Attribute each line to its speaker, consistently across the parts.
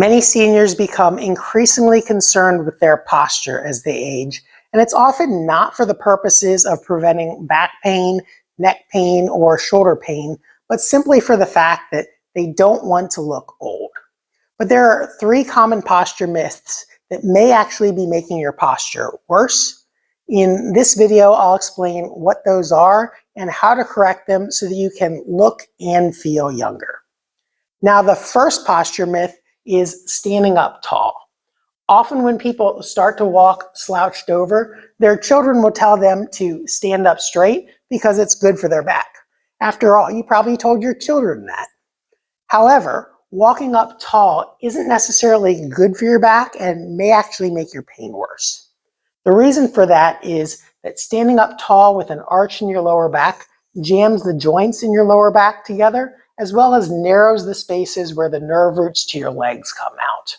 Speaker 1: Many seniors become increasingly concerned with their posture as they age, and it's often not for the purposes of preventing back pain, neck pain, or shoulder pain, but simply for the fact that they don't want to look old. But there are 3 common posture myths that may actually be making your posture worse. In this video, I'll explain what those are and how to correct them so that you can look and feel younger. Now, the first posture myth is standing up tall. Often when people start to walk slouched over, their children will tell them to stand up straight because it's good for their back. After all, you probably told your children that. However, walking up tall isn't necessarily good for your back and may actually make your pain worse. The reason for that is that standing up tall with an arch in your lower back jams the joints in your lower back together, as well as narrows the spaces where the nerve roots to your legs come out.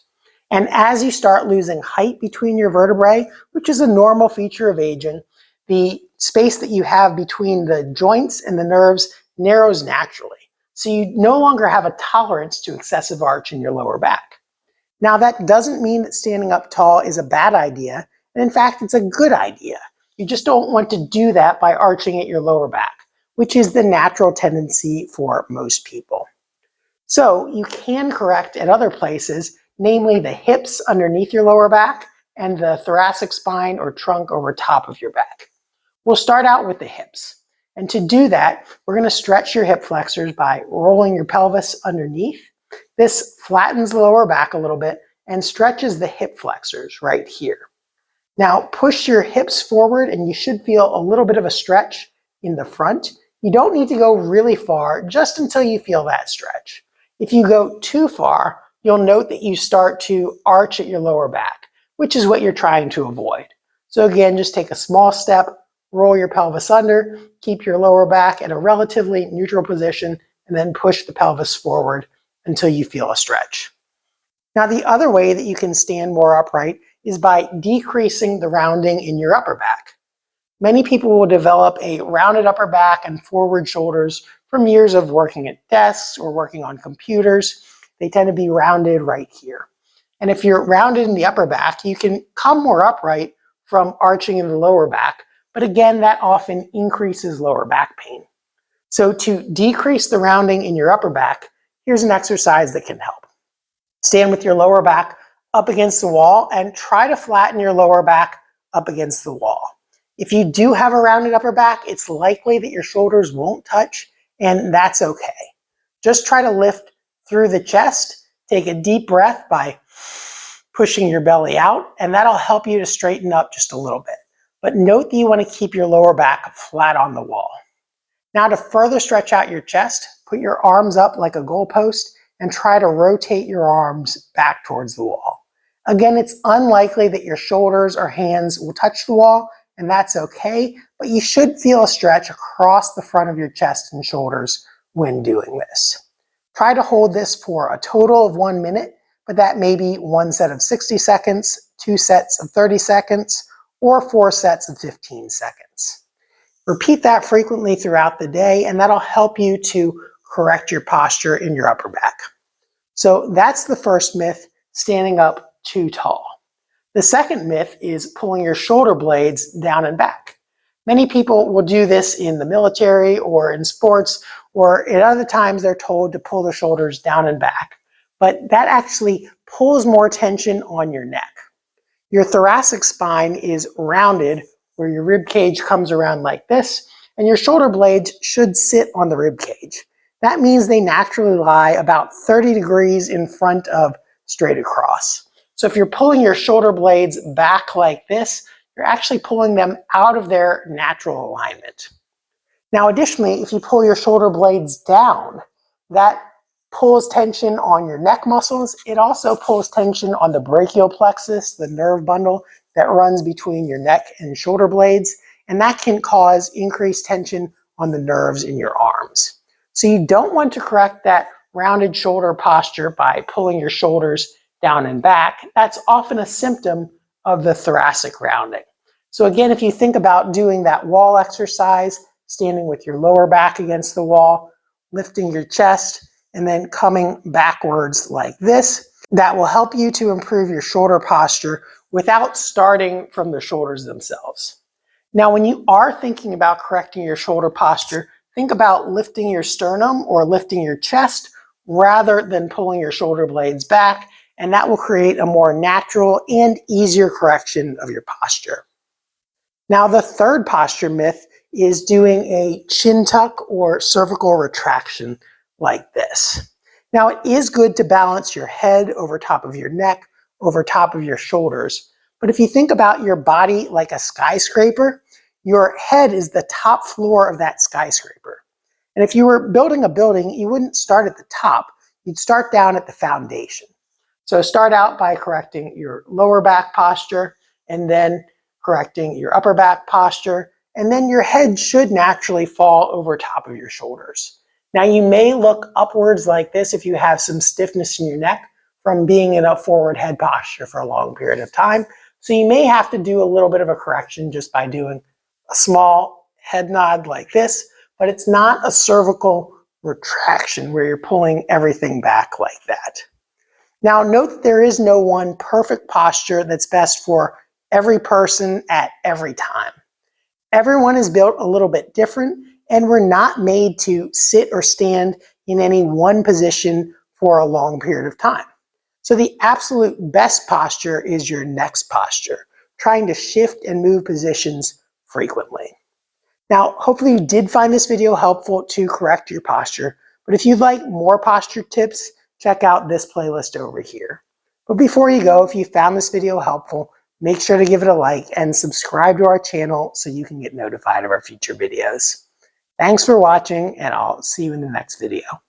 Speaker 1: And as you start losing height between your vertebrae, which is a normal feature of aging, the space that you have between the joints and the nerves narrows naturally. So you no longer have a tolerance to excessive arch in your lower back. Now, that doesn't mean that standing up tall is a bad idea. And in fact, it's a good idea. You just don't want to do that by arching at your lower back, which is the natural tendency for most people. So you can correct at other places, namely the hips underneath your lower back and the thoracic spine or trunk over top of your back. We'll start out with the hips. And to do that, we're going to stretch your hip flexors by rolling your pelvis underneath. This flattens the lower back a little bit and stretches the hip flexors right here. Now push your hips forward and you should feel a little bit of a stretch in the front. You don't need to go really far, just until you feel that stretch. If you go too far, you'll note that you start to arch at your lower back, which is what you're trying to avoid. So again, just take a small step, roll your pelvis under, keep your lower back at a relatively neutral position, and then push the pelvis forward until you feel a stretch. Now, the other way that you can stand more upright is by decreasing the rounding in your upper back. Many people will develop a rounded upper back and forward shoulders from years of working at desks or working on computers. They tend to be rounded right here. And if you're rounded in the upper back, you can come more upright from arching in the lower back. But again, that often increases lower back pain. So to decrease the rounding in your upper back, here's an exercise that can help. Stand with your lower back up against the wall and try to flatten your lower back up against the wall. If you do have a rounded upper back, it's likely that your shoulders won't touch, and that's okay. Just try to lift through the chest, take a deep breath by pushing your belly out, and that'll help you to straighten up just a little bit. But note that you want to keep your lower back flat on the wall. Now, to further stretch out your chest, put your arms up like a goalpost and try to rotate your arms back towards the wall. Again, it's unlikely that your shoulders or hands will touch the wall, and that's okay, but you should feel a stretch across the front of your chest and shoulders when doing this. Try to hold this for a total of 1 minute, but that may be 1 set of 60 seconds, 2 sets of 30 seconds, or 4 sets of 15 seconds. Repeat that frequently throughout the day, and that'll help you to correct your posture in your upper back. So that's the first myth, standing up too tall. The second myth is pulling your shoulder blades down and back. Many people will do this in the military or in sports, or at other times they're told to pull the shoulders down and back. But that actually pulls more tension on your neck. Your thoracic spine is rounded where your rib cage comes around like this, and your shoulder blades should sit on the rib cage. That means they naturally lie about 30 degrees in front of straight across. So if you're pulling your shoulder blades back like this, you're actually pulling them out of their natural alignment. Now, additionally, if you pull your shoulder blades down, that pulls tension on your neck muscles. It also pulls tension on the brachial plexus, the nerve bundle that runs between your neck and shoulder blades, and that can cause increased tension on the nerves in your arms. So you don't want to correct that rounded shoulder posture by pulling your shoulders down and back. That's often a symptom of the thoracic rounding. So again, if you think about doing that wall exercise, standing with your lower back against the wall, lifting your chest, and then coming backwards like this, that will help you to improve your shoulder posture without starting from the shoulders themselves. Now, when you are thinking about correcting your shoulder posture, think about lifting your sternum or lifting your chest rather than pulling your shoulder blades back, and that will create a more natural and easier correction of your posture. Now, the third posture myth is doing a chin tuck or cervical retraction like this. Now, it is good to balance your head over top of your neck, over top of your shoulders. But if you think about your body like a skyscraper, your head is the top floor of that skyscraper. And if you were building a building, you wouldn't start at the top, you'd start down at the foundation. So start out by correcting your lower back posture, and then correcting your upper back posture, and then your head should naturally fall over top of your shoulders. Now, you may look upwards like this if you have some stiffness in your neck from being in a forward head posture for a long period of time. So you may have to do a little bit of a correction just by doing a small head nod like this, but it's not a cervical retraction where you're pulling everything back like that. Now, note that there is no one perfect posture that's best for every person at every time. Everyone is built a little bit different, and we're not made to sit or stand in any one position for a long period of time. So the absolute best posture is your next posture, trying to shift and move positions frequently. Now, hopefully you did find this video helpful to correct your posture, but if you'd like more posture tips, check out this playlist over here. But before you go, if you found this video helpful, make sure to give it a like and subscribe to our channel so you can get notified of our future videos. Thanks for watching, and I'll see you in the next video.